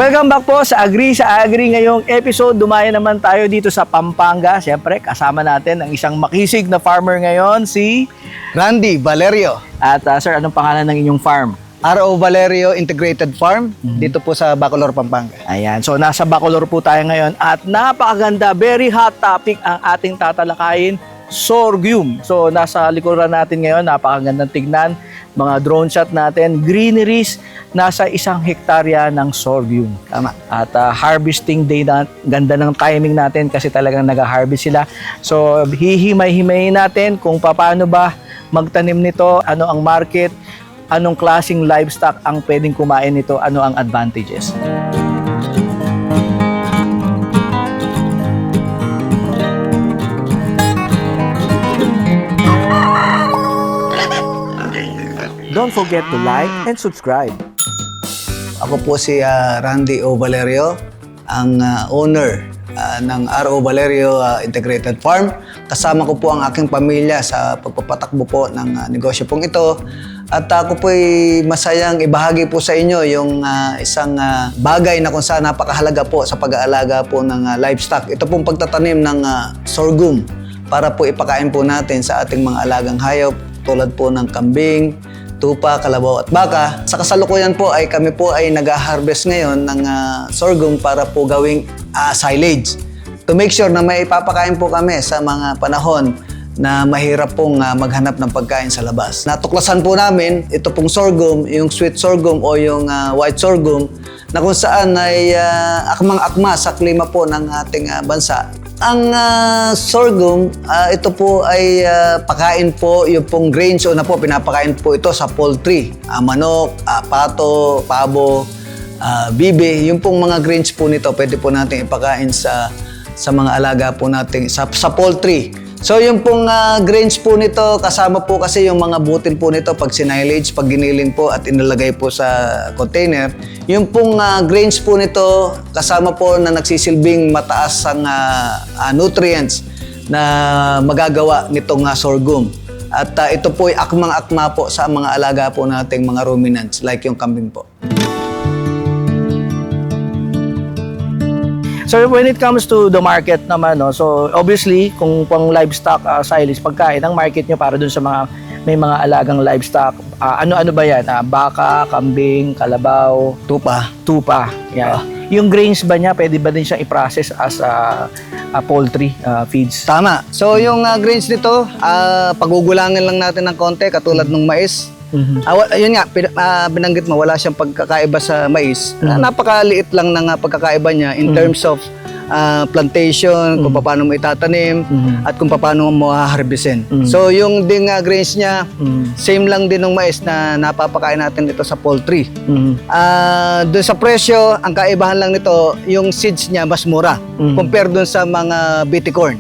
Welcome back po sa Agri ngayong episode. Dumaya naman tayo dito sa Pampanga. Siyempre, kasama natin ang isang makisig na farmer ngayon, si Randy Valerio. At sir, anong pangalan ng inyong farm? R.O. Valerio Integrated Farm, dito po sa Bacolor, Pampanga. Ayan, so nasa Bacolor po tayo ngayon at napakaganda, very hot topic ang ating tatalakayin, sorghum. So nasa likuran natin ngayon, napakagandang tignan, mga drone shot natin, greeneries, nasa 1 hektarya ng sorghum. Tama. At harvesting day na, ganda ng timing natin kasi talagang nag-harvest sila. So hihimay-himayin natin kung paano ba magtanim nito, ano ang market, anong klaseng livestock ang pwedeng kumain nito, ano ang advantages. Don't forget to like and subscribe. Ako po si Randy O. Valerio, ang owner ng R.O. Valerio Integrated Farm. Kasama ko po ang aking pamilya sa pagpapatakbo po ng negosyo pong ito. At ako po ay masayang ibahagi po sa inyo yung isang bagay na kung saan napakahalaga po sa pag-aalaga po ng livestock. Ito pong pagtatanim ng sorghum para po ipakain po natin sa ating mga alagang hayop tulad po ng kambing, tupa, kalabaw at baka. Sa kasalukuyan po ay kami po ay nag-harvest ngayon ng sorghum para po gawing silage. To make sure na may ipapakain po kami sa mga panahon na mahirap pong maghanap ng pagkain sa labas. Natuklasan po namin ito pong sorghum, yung sweet sorghum o yung white sorghum na kung saan ay akmang-akma sa klima po ng ating bansa. Ang sorghum, ito po ay pakain po yung pong grains o na po pinapakain po ito sa poultry. Manok, pato, pabo, bibe, yung pong mga grains po nito pwede po natin ipakain sa mga alaga po natin sa poultry. So yung pong grains po nito, kasama po kasi yung mga butil po nito pag sinilage, pag giniling po at inilagay po sa container. Yung pong grains po nito, kasama po na nagsisilbing mataas ang nutrients na magagawa nitong sorghum. At ito po ay akmang-akma po sa mga alaga po nating mga ruminants like yung kambing po. So when it comes to the market naman, no, so obviously kung pang livestock silage pagkain, ang market nyo para dun sa mga may mga alagang livestock, ano-ano ba yan? Baka, kambing, kalabaw, tupa. Yan. Yung grains ba niya, pwede ba din siyang i-process as poultry feeds? Tama. So yung grains nito, pagugulangin lang natin ng konti katulad ng mais. Yun nga, binanggit mo, wala siyang pagkakaiba sa mais. Napakaliit lang ng pagkakaiba niya in terms of plantation, kung paano mo itatanim, at kung paano mo haharbisin. So yung ding grains niya, same lang din ng mais na napapakain natin ito sa poultry. Doon sa presyo, ang kaibahan lang nito, yung seeds niya mas mura compare doon sa mga BT corn.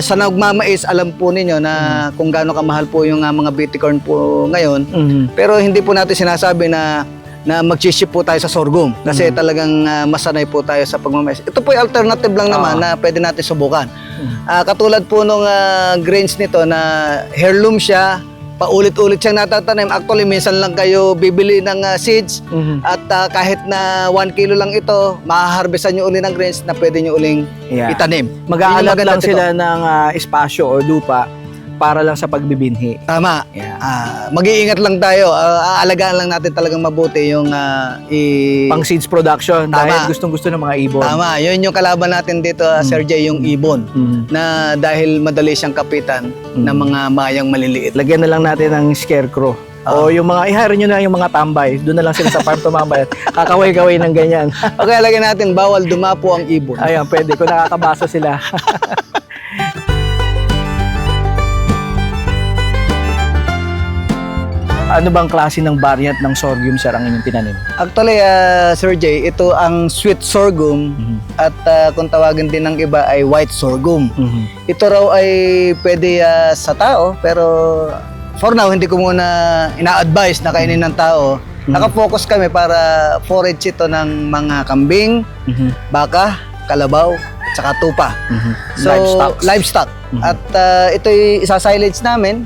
Sa nagmamais, alam po ninyo na kung gaano kamahal po yung mga BT corn po ngayon. Pero hindi po natin sinasabi na mag-ship po tayo sa sorghum kasi talagang masanay po tayo sa pagmamais. Ito po ay alternative lang naman na pwede natin subukan. Katulad po nung grains nito na heirloom siya, paulit-ulit siyang natatanim. Actually, minsan lang kayo bibili ng seeds at kahit na 1 kilo lang ito, mahaharvestan nyo uli ng grains na pwede nyo uling itanim. Mag-aalat lang sila ng espasyo o lupa para lang sa pagbibinhi. Tama. Yeah. Mag-iingat lang tayo. Aalagaan lang natin talagang mabuti yung pang seeds production. Tama. Dahil gustong-gusto ng mga ibon. Tama. Yun yung kalaban natin dito, Sir Jay, yung ibon. Na dahil madali siyang kapitan ng mga mayang maliliit. Lagyan na lang natin ng scarecrow. O yung mga, i-hire nyo na yung mga tambay. Doon na lang sila sa farm tumambay. Kakaway-kaway ng ganyan. Okay, lagyan natin, bawal dumapo ang ibon. Ayan, pwede. Kung nakakabasa sila. Ano bang klase ng variant ng sorghum, sir, ang inyong tinanim? Actually, Sir Jay, ito ang sweet sorghum at kung tawagin din ng iba ay white sorghum. Ito raw ay pwede sa tao, pero for now, hindi ko muna ina-advise na kainin ng tao. Nakafocus kami para forage ito ng mga kambing, baka, kalabaw, tsaka tupa. So, livestock. At ito'y isa-silage namin.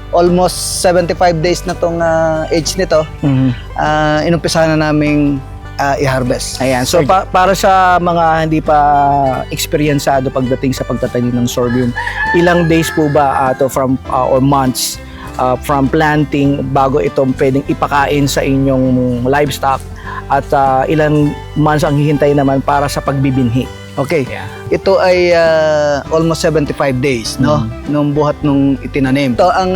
Almost 75 days na tong age nito. Inumpisahan na naming i-harvest. Ayan. So para sa mga hindi pa eksperyensado pagdating sa pagtatanim ng sorghum, ilang days po ba or months from planting bago ito pwedeng ipakain sa inyong livestock at ilang months ang hihintay naman para sa pagbibinhi? Okay. Yeah. Ito ay almost 75 days, no? Nung buhat nung itinanim. Ito, ang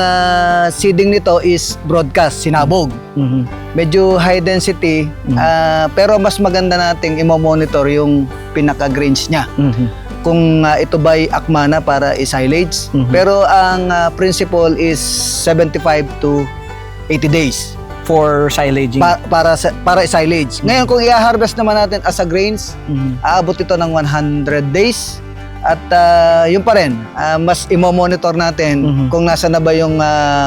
seeding nito is broadcast, sinabog. Mhm. Medyo high density, pero mas maganda nating i-monitor yung pinaka-grains niya. Mhm. Kung ito ba'y akma na para i-silage. Pero ang principle is 75 to 80 days For silaging. para i-silage. Ngayon, kung i-harvest naman natin as a grains, aabot ito ng 100 days. At yun pa rin, mas i-monitor natin kung nasa na ba yung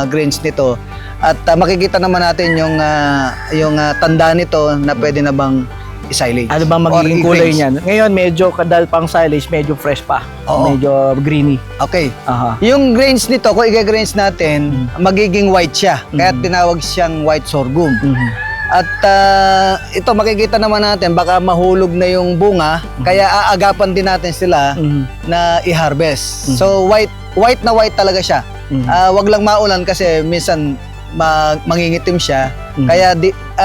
grains nito. At makikita naman natin yung tanda nito na pwede na bang i-silage. Ano bang magiging Or kulay i-grains. niyan? Ngayon, medyo kadal pang silage, medyo fresh pa. Oo. Medyo greeny. Okay. Aha. Yung grains nito, kung i-grains natin, magiging white siya. Kaya tinawag siyang white sorghum. At ito makikita naman natin, baka mahulog na yung bunga, kaya aagapan din natin sila na i-harvest. So white na white talaga siya. Wag lang maulan kasi minsan mangingitim siya. Kaya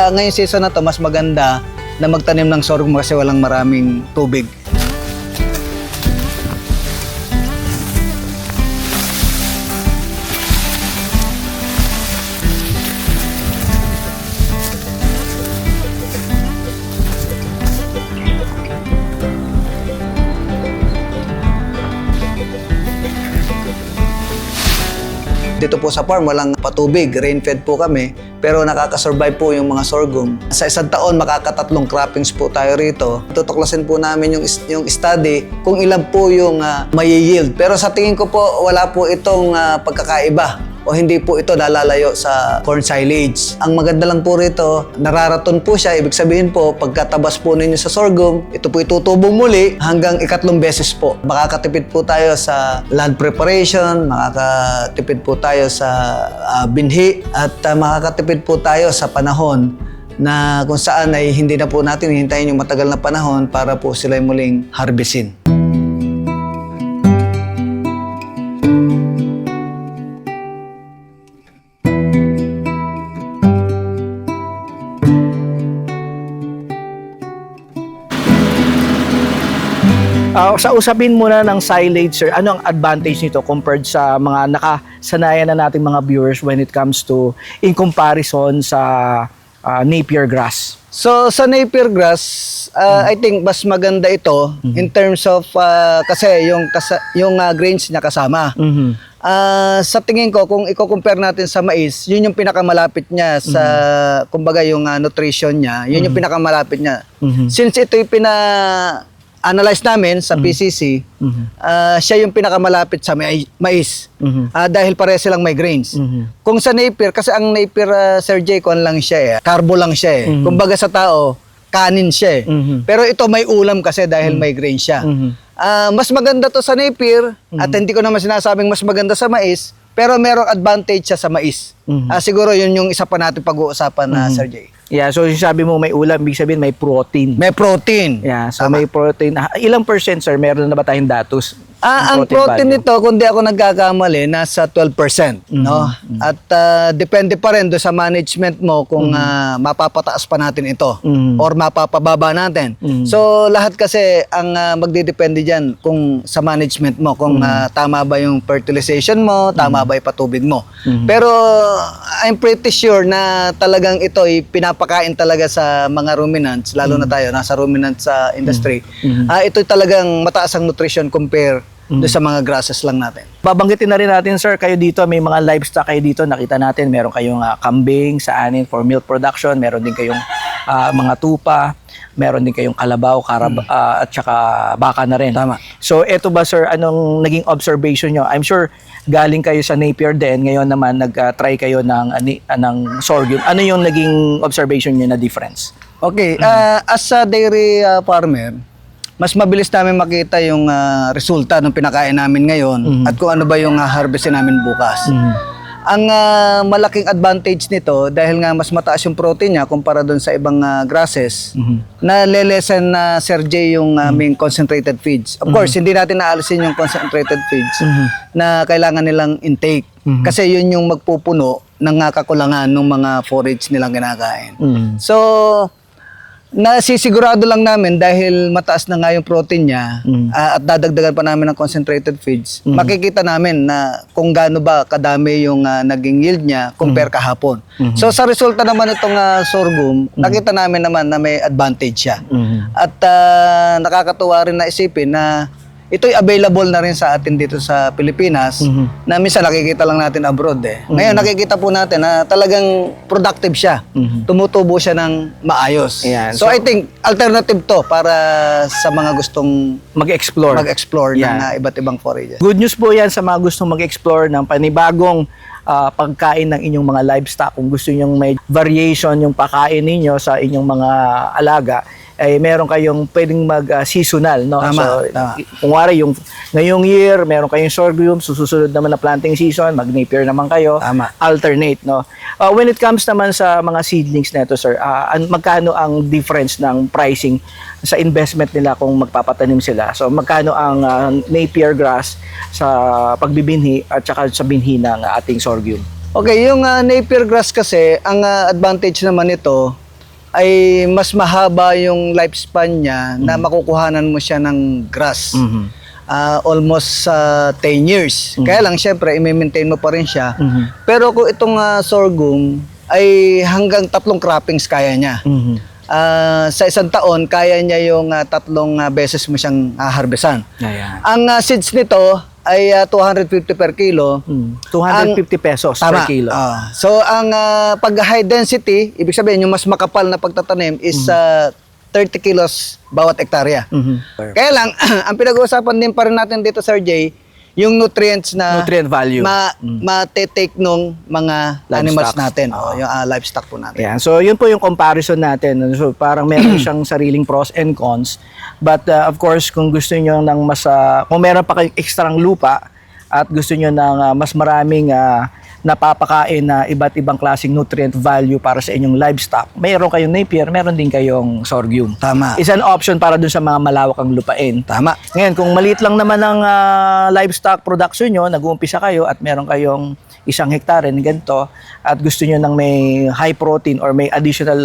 ngayong season na to, mas maganda na magtanim ng sorghum kasi walang maraming tubig. Dito po sa farm, walang patubig, rain-fed po kami, pero nakakasurvive po yung mga sorghum. Sa isang taon, makakatatlong croppings po tayo rito. Tutuklasin po namin yung study kung ilan po yung may yield. Pero sa tingin ko po, wala po itong pagkakaiba o hindi po ito nalalayo sa corn silage. Ang maganda lang po rito, nararaton po siya. Ibig sabihin po, pagkatabas po ninyo sa sorghum, ito po itutubong muli hanggang ikatlong beses po. Makakatipid po tayo sa land preparation, makakatipid po tayo sa binhi, at makakatipid po tayo sa panahon na kung saan ay hindi na po natin hihintayin yung matagal na panahon para po sila muling harvestin. Sa usapin muna ng silage, sir, ano ang advantage nito compared sa mga nakasanayan na nating mga viewers when it comes to in comparison sa Napier grass? So sa Napier grass, I think mas maganda ito in terms of kasi yung grains niya kasama. Sa tingin ko, kung i-compare natin sa mais, yun yung pinakamalapit niya sa kumbaga yung nutrition niya, yun yung pinakamalapit niya. Since ito yung analyze namin sa PCC, siya yung pinakamalapit sa mais. Dahil pare silang may grains. Kung sa Napier, kasi ang Napier, Sir Jay, kon lang siya carbo lang siya Kumbaga sa tao, kanin siya Pero ito may ulam kasi dahil may grains siya. Mas maganda to sa Napier, at hindi ko naman sinasabing mas maganda sa mais, pero merong advantage siya sa mais. Siguro yun yung isa pa natin pag-uusapan na Sir Jay. Yeah, so yung sabi mo may ulam, ibig sabihin may protein. May protein. Yeah, so Tama. may protein. Ilang percent, sir, meron na ba tayong datos? Ang protein value? nito, kung di ako nagkakamali, nasa 12%. No? At depende pa rin do sa management mo kung mapapataas pa natin ito or mapapababa natin. So lahat kasi ang magdidepende dyan kung sa management mo, kung tama ba yung fertilization mo, tama ba yung patubig mo. Pero I'm pretty sure na talagang ito ay pinapakain talaga sa mga ruminants, lalo na tayo, nasa ruminants sa industry. Ito talagang mataas ang nutrition compare do sa mga grasses lang natin. Babanggitin na rin natin, sir, kayo dito, may mga livestock kayo dito, nakita natin, meron kayong kambing sa anin for milk production, meron din kayong mga tupa, meron din kayong kalabaw, at saka baka na rin. Tama. So, eto ba, sir, anong naging observation nyo? I'm sure galing kayo sa Napier din, ngayon naman nag-try kayo ng sorghum. Ano yung naging observation nyo na difference? Okay, as a dairy farmer, mas mabilis namin makita yung resulta ng pinakain namin ngayon at kung ano ba yung harvestin namin bukas. Ang malaking advantage nito, dahil nga mas mataas yung protein niya kumpara doon sa ibang grasses, na lelesen na Sir Jay yung aming concentrated feeds. Of course, hindi natin naalisin yung concentrated feeds na kailangan nilang intake. Kasi yun yung magpupuno ng kakulangan ng mga forage nilang kinakain. So, nasisigurado lang namin dahil mataas na nga yung protein niya at dadagdagan pa namin ng concentrated feeds, makikita namin na kung gaano ba kadami yung naging yield niya compare kahapon. So sa resulta naman itong sorghum, nakita namin naman na may advantage siya. At nakakatuwa rin na isipin na ito'y available na rin sa atin dito sa Pilipinas na minsan nakikita lang natin abroad eh. Ngayon nakikita po natin na talagang productive siya. Tumutubo siya ng maayos. Ayan. So I think alternative to para sa mga gustong Mag-explore. ng Yeah. iba't ibang forages. Good news po yan sa mga gustong mag-explore ng panibagong pagkain ng inyong mga livestock. Kung gusto nyong may variation yung pakain ninyo sa inyong mga alaga, ay meron kayong pwedeng mag-seasonal, no? Tama, So, tama. kung wari yung ngayong year, meron kayong sorghum, susunod naman na planting season, mag-napier naman kayo, Tama. alternate, no? When it comes naman sa mga seedlings nito, sir, magkano ang difference ng pricing sa investment nila kung magpapatanim sila? So, magkano ang napier grass sa pagbibinhi at saka sa binhi ng ating sorghum? Okay, yung napier grass kasi, ang advantage naman nito ay mas mahaba yung lifespan niya na makukuhanan mo siya ng grass. Almost 10 years. Kaya lang, syempre, i-maintain mo pa rin siya. Pero kung itong sorghum, ay hanggang 3 croppings kaya niya. Sa isang taon, kaya niya yung 3 beses mo siyang harvestan. Ayan. Ang seeds nito ay 250 per kilo. 250 pesos per kilo. So, ang pag high density, ibig sabihin, yung mas makapal na pagtatanim is 30 kilos bawat hektarya. Kaya lang, ang pinag-uusapan din pa rin natin dito, Sir Jay, yung nutrients na Nutrient value. ma-take nung mga animals natin, yung livestock po natin. Ayan. So, yun po yung comparison natin. So, parang meron siyang sariling pros and cons. But, of course, kung gusto niyo ng mas, kung meron pa kayong ekstrang lupa at gusto niyo ng mas maraming napapakain na iba't ibang klaseng nutrient value para sa inyong livestock, meron kayong napier, meron din kayong sorghum. Tama. Is an option para dun sa mga malawak ang lupain. Tama. Ngayon, kung maliit lang naman ang livestock production nyo, nag-uumpisa kayo at meron kayong 1 hektare ng ganito at gusto nyo ng may high protein or may additional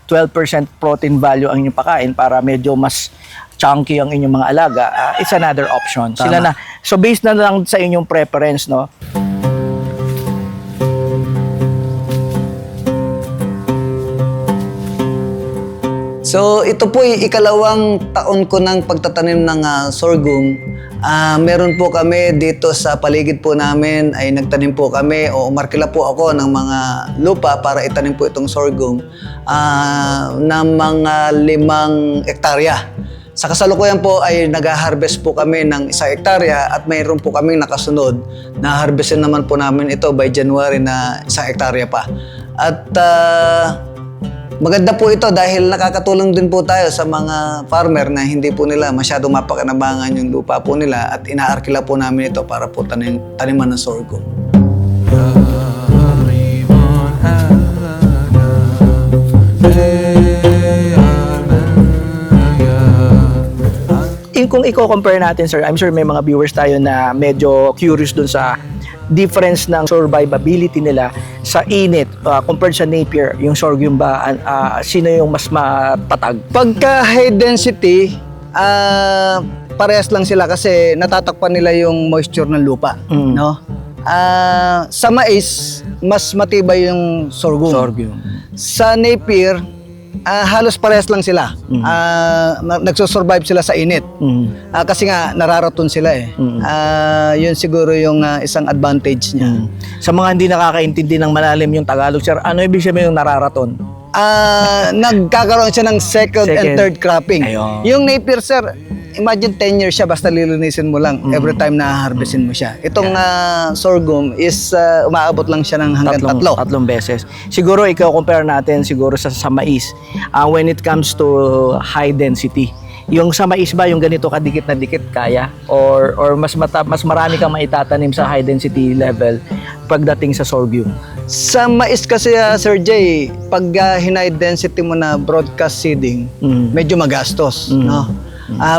12% protein value ang inyong pakain para medyo mas chunky ang inyong mga alaga, it's another option. Tama. Sila na. So, based na lang sa inyong preference, no? So, ito po yung ikalawang taon ko ng pagtatanim ng sorghum. Meron po kami dito sa paligid po namin ay nagtanim po kami o umarkila po ako ng mga lupa para itanim po itong sorghum ng mga 5 hektarya. Sa kasalukuyan po ay nag-harvest po kami ng 1 hektarya at mayroon po kaming nakasunod na harvestin naman po namin ito by January na 1 hektarya pa. At maganda po ito dahil nakakatulong din po tayo sa mga farmer na hindi po nila masyadong mapakinabangan yung lupa po nila at inaarkila po namin ito para po taniman ng sorghum. Kung i-compare natin, sir, I'm sure may mga viewers tayo na medyo curious dun sa difference ng survivability nila sa init compared sa napier, yung sorghum ba, sino yung mas matatag? Pagka high density, parehas lang sila kasi natatakpan nila yung moisture ng lupa, no? Sa mais, mas matibay yung sorghum. Sa napier, halos parehas lang sila. Nagsusurvive sila sa init. Kasi nga, nararaton sila eh. Yun siguro yung isang advantage niya. Sa mga hindi nakakaintindi ng malalim yung Tagalog, sir, ano ibig sabihin yung nararaton? Nagkakaroon siya ng second and third cropping. Ayun. Yung napier, sir, imagine 10 years siya basta lilinisin mo lang every time na harvestin mo siya. Itong sorghum is umaabot lang siya ng hanggang 3. Tatlong beses. Siguro ikaw-compare natin siguro sa mais when it comes to high density. Yung sa mais ba, yung ganito kadikit na dikit kaya? Or mas marami kang maitatanim sa high density level pagdating sa sorghum? Sa mais kasi, Sir Jay, pag high density mo na broadcast seeding, medyo magastos, no?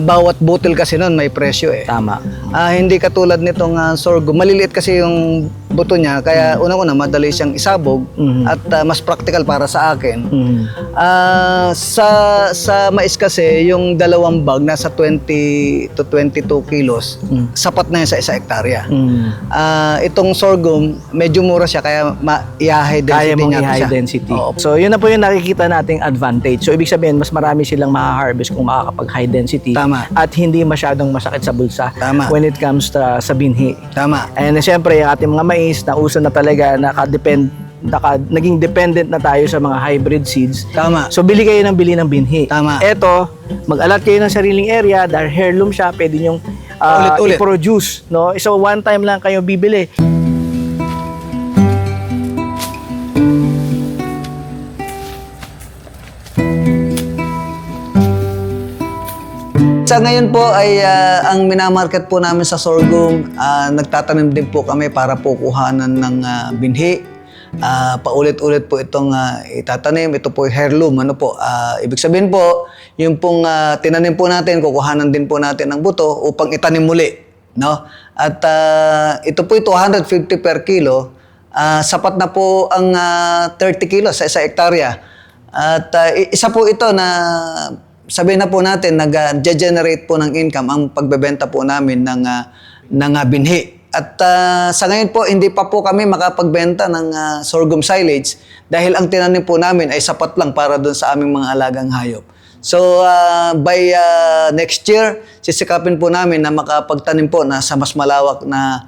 Bawat butil kasi noon may presyo eh. Tama. Hindi katulad nitong sorghum. Maliliit kasi yung buto niya, kaya unang-una madali siyang isabog at mas practical para sa akin. Sa mais kasi, yung dalawang bag nasa 20 to 22 kilos, sapat na yan sa 1 hektarya. Itong sorghum, medyo mura siya, kaya i-high density Kaya mong niya i-high siya. density. Oo. So, yun na po yung nakikita nating advantage. So, ibig sabihin, mas marami silang ma-harvest kung makakapag-high density. Tama. At hindi masyadong masakit sa bulsa Tama. when it comes sa binhi. Tama. And siyempre, yung ating mga mais na uso na talaga, naging dependent na tayo sa mga hybrid seeds. Tama. So, bili kayo ng binhi. Tama. Eto, mag-alat kayo ng sariling area dahil heirloom siya, pwede nyong Ulit-ulit. i-produce. No? So, one time lang kayo bibili. Sa ngayon po ay ang minamarket po namin sa sorghum, nagtatanim din po kami para po kuhanan ng binhi. Paulit-ulit po itong itatanim. Ito po heirloom. Ano po? Ibig sabihin po, yung pong tinanim po natin, kukuhanan din po natin ng buto upang itanim muli. No? At ito po 250 per kilo. Sapat na po ang 30 kilos sa 1 hektarya. At isa po ito na sabihin na po natin, nag-generate po ng income ang pagbebenta po namin ng binhi. At sa ngayon po, hindi pa po kami makapagbenta ng sorghum silage dahil ang tinanim po namin ay sapat lang para doon sa aming mga alagang hayop. So, by next year, sisikapin po namin na makapagtanim po na sa mas malawak na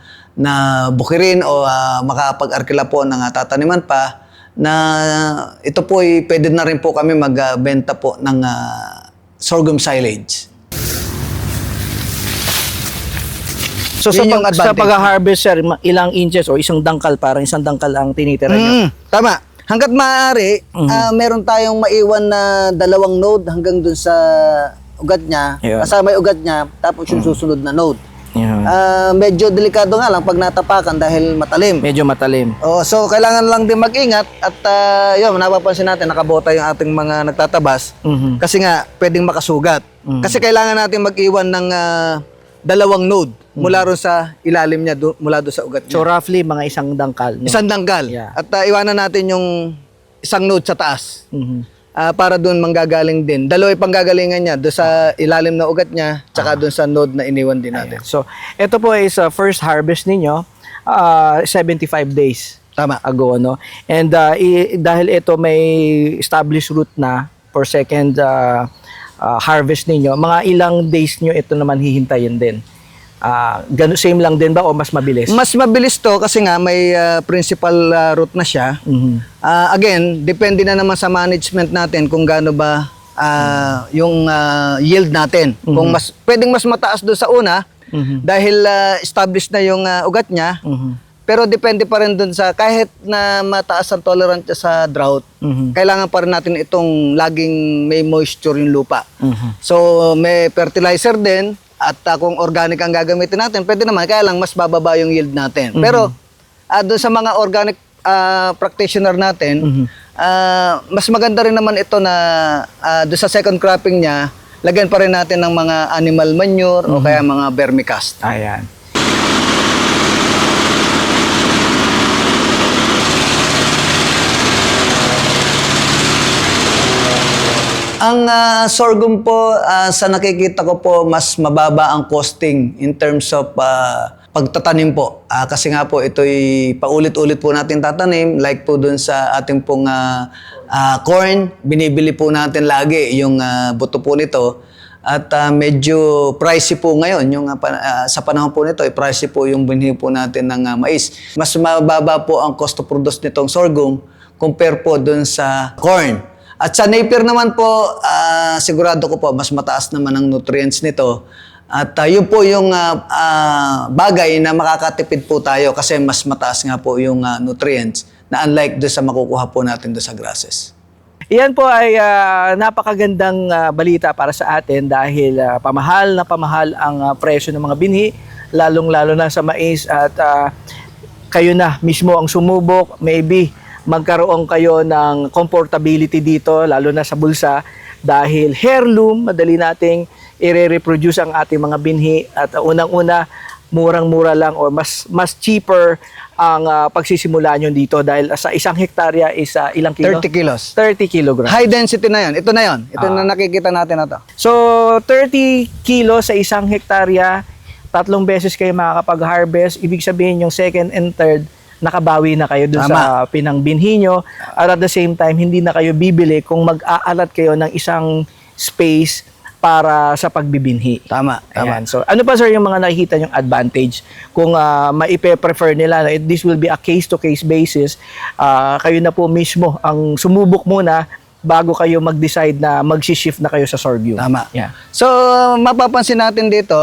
bukirin o makapag-arkila po ng tataniman pa na ito po ay pwede na rin po kami magbenta po ng sorghum silage. So, Yun yung sa advantage. pag-harvest, sir, ilang inches o isang dangkal, parang isang dangkal ang tinitira nyo? Tama. Hanggat maaari, meron tayong maiwan na 2 node hanggang dun sa ugat niya. Yun. Kasama yung ugat niya, tapos yung susunod na node. Yan. Medyo delikado nga lang pag natapakan dahil matalim. Medyo matalim. So kailangan lang din mag-ingat at yun, napapansin natin nakabota yung ating mga nagtatabas kasi nga pwedeng makasugat. Kasi kailangan natin mag-iwan ng 2 node mula ron sa ilalim niya, mula doon sa ugat niya. So, roughly, mga isang dangkal. No? Isang danggal. Yeah. At iwanan natin yung isang node sa taas. Para doon manggagaling din. 2 panggagalingan niya, doon sa ilalim na ugat niya, tsaka doon sa node na iniwan din natin. So, ito po is first harvest ninyo, 75 days Tama. ago, no? And dahil ito may established route na for second harvest ninyo, mga ilang days nyo ito naman hihintayin din? Same lang din ba o mas mabilis? Mas mabilis to kasi nga may principal route na siya. Again, depende na naman sa management natin kung gaano ba yung yield natin. Kung pwedeng mas mataas doon sa una dahil established na yung ugat niya. Pero depende pa rin doon sa kahit na mataas ang tolerance sa drought, kailangan pa rin natin itong laging may moisture yung lupa. So may fertilizer din. At kung organic ang gagamitin natin, pwede naman, kaya lang mas bababa yung yield natin. Pero doon sa mga organic practitioner natin, mas maganda rin naman ito na doon sa second cropping niya, lagyan pa rin natin ng mga animal manure o kaya mga vermicast. Ayan. Ang sorghum po, sa nakikita ko po, mas mababa ang costing in terms of pagtatanim po. Kasi nga po, ito'y paulit-ulit po natin tatanim. Like po dun sa ating pong corn, binibili po natin lagi yung buto po nito. At medyo pricey po ngayon. Yung, sa panahon po nito, pricey po yung binhi po natin ng mais. Mas mababa po ang cost to produce nitong sorghum compare po dun sa corn. At sa Napier naman po, sigurado ko po, mas mataas naman ang nutrients nito. At yun po yung bagay na makakatipid po tayo kasi mas mataas nga po yung nutrients na unlike doon sa makukuha po natin doon sa grasses. Iyan po ay napakagandang balita para sa atin dahil pamahal na pamahal ang presyo ng mga binhi, lalong-lalo na sa mais at kayo na mismo ang sumubok, maybe magkaroon kayo ng comfortability dito, lalo na sa bulsa, dahil heirloom, madali nating i-reproduce ang ating mga binhi at unang-una, murang-mura lang or mas cheaper ang pagsisimula nyo dito dahil sa isang hektarya is ilang kilo? 30 kilos. 30 kilograms. High density na yun. Ito na yun. Ito na nakikita natin na to. So, 30 kilo sa isang hektarya, 3 beses kayo makakapag-harvest. Ibig sabihin yung second and third, nakabawi na kayo dun sa pinangbinhi nyo. At at the same time, hindi na kayo bibili kung mag-aalat kayo ng isang space para sa pagbibinhi. Tama. Ayan. So, ano pa sir yung mga nakikita yung advantage? Kung maipe-prefer nila, this will be a case-to-case basis, kayo na po mismo ang sumubok muna bago kayo mag-decide na mag-shift na kayo sa sorghum. Tama. Yeah. So, mapapansin natin dito,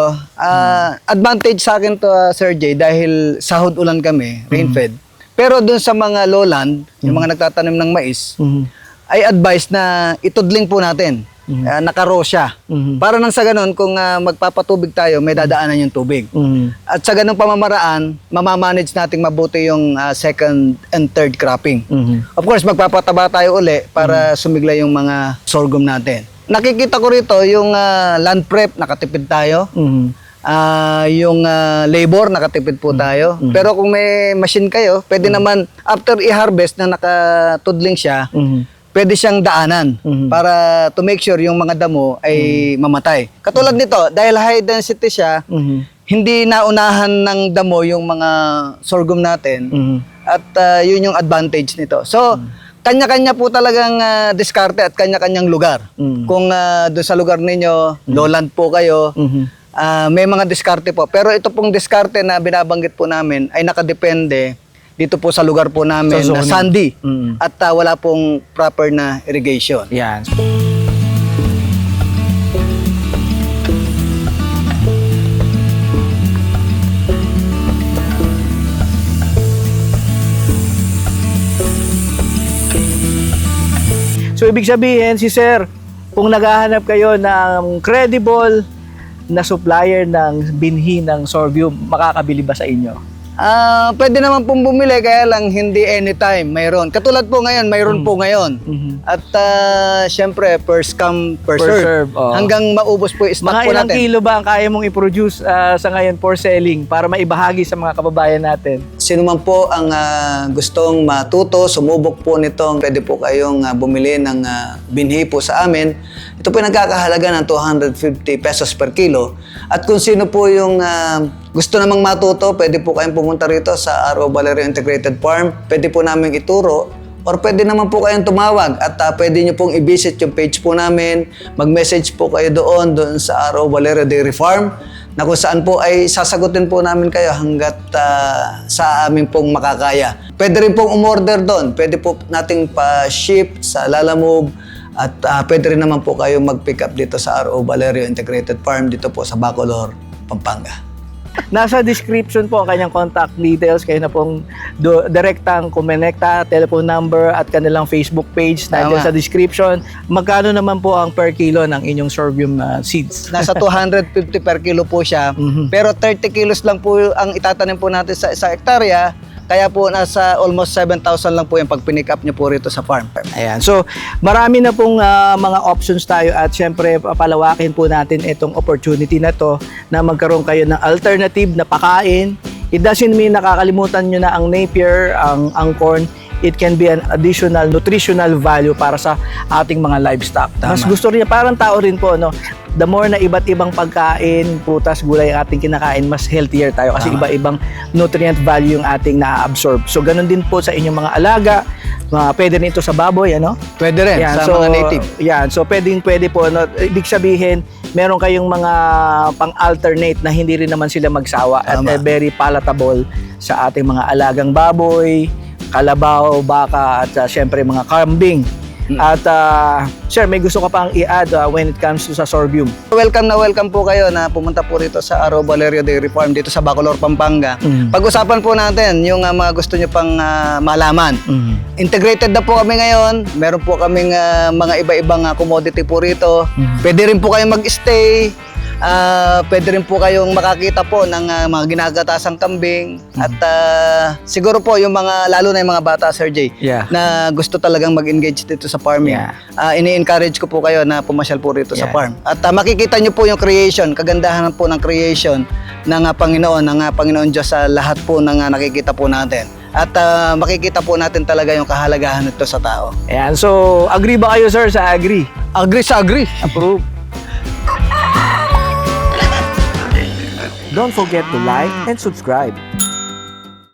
advantage sa akin to, Sir Jay, dahil sahod ulan kami, rain-fed. Pero dun sa mga lowland, yung mga nagtatanim ng mais, ay advice na itudling po natin. Naka-row siya. Para nang sa ganun, kung magpapatubig tayo, may dadaanan yung tubig. At sa ganung pamamaraan, mamamanage nating mabuti yung second and third cropping. Of course, magpapataba tayo uli para sumigla yung mga sorghum natin. Nakikita ko rito yung land prep, nakatipid tayo. Yung labor, nakatipid po tayo. Pero kung may machine kayo, pwede naman, after i-harvest na nakatudling siya, pwede siyang daanan para to make sure yung mga damo ay mamatay. Katulad nito, dahil high density siya, hindi naunahan ng damo yung mga sorghum natin at yun yung advantage nito. So, kanya-kanya po talagang diskarte at kanya-kanyang lugar. Kung doon sa lugar ninyo, lowland po kayo, may mga diskarte po. Pero ito pong diskarte na binabanggit po namin ay nakadepende dito po sa lugar po namin na sandy at wala pong proper na irrigation. Yan. So ibig sabihin si Sir, kung naghahanap kayo ng credible na supplier ng binhi ng sorghum, makakabili ba sa inyo? Pwede naman pong bumili, kaya lang hindi anytime mayroon. Katulad po ngayon, mayroon po ngayon. At syempre, first come, first serve. Hanggang maubos po yung stock Mga po ilang natin. kilo ba ang kaya mong i-produce sa ngayon for selling para maibahagi sa mga kababayan natin? Sino man po ang gustong matuto, sumubok po nitong, pwede po kayong bumili ng binhi po sa amin. Ito po yung nagkakahalaga ng 250 pesos per kilo. At kung sino po yung gusto namang matuto, pwede po kayong pumunta rito sa R.O. Valerio Integrated Farm. Pwede po namin ituro or pwede naman po kayong tumawag at pwede nyo pong i-visit yung page po namin. Mag-message po kayo doon sa R.O. Valerio Dairy Farm na kung saan po ay sasagutin po namin kayo hanggat sa amin pong makakaya. Pwede rin pong umorder doon. Pwede po nating pa-ship sa Lalamove at pwede rin naman po kayo mag-pick up dito sa R.O. Valerio Integrated Farm dito po sa Bacolor, Pampanga. Nasa description po ang kanyang contact details. Kayo na pong direktang kumonekta, telephone number at kanilang Facebook page nandiyan sa description. Magkano naman po ang per kilo ng inyong sorghum seeds? Nasa 250 per kilo po siya. Pero 30 kilos lang po ang itatanim po natin sa isang hektarya. Kaya po nasa almost 7,000 lang po yung pag pinick up nyo po rito sa farm. Ayan. So, marami na pong mga options tayo at syempre palawakin po natin itong opportunity na to na magkaroon kayo ng alternative na pakain. It doesn't mean nakakalimutan nyo na ang Napier, ang corn. It can be an additional nutritional value para sa ating mga livestock. Mas gusto rin, parang tao rin po, no? The more na iba't ibang pagkain, prutas, gulay ang ating kinakain, mas healthier tayo kasi iba-ibang nutrient value yung ating na-absorb. So, ganun din po sa inyong mga alaga. Pwede rin ito sa baboy, ano? Pwede rin, Yan, sa mga native. Yan, so pwede po. No? Ibig sabihin, meron kayong mga pang-alternate na hindi rin naman sila magsawa at very palatable sa ating mga alagang baboy, kalabaw, baka at syempre mga kambing. At sir, may gusto ka pang i-add when it comes to sa sorghum? Welcome na welcome po kayo na pumunta po rito sa R.O. Valerio Dairy Farm dito sa Bacolor, Pampanga. Pag-usapan po natin yung mga gusto nyo pang malaman. Integrated na po kami ngayon. Meron po kaming mga iba-ibang commodity po rito. Pwede rin po kayo mag-stay. Pwede rin po kayong makakita po ng mga ginagatasang kambing at siguro po yung mga, lalo na yung mga bata, Sir Jay, Yeah. na gusto talagang mag-engage dito sa farming. Yeah. Ini-encourage ko po kayo na pumasyal po rito sa Yeah. farm. At makikita nyo po yung creation, kagandahan po ng creation ng Panginoon Diyos sa lahat po ng nakikita po natin. At makikita po natin talaga yung kahalagahan nito sa tao. Ayan, so agree ba kayo sir sa agree? Agree sa agree. Approve. Don't forget to like and subscribe.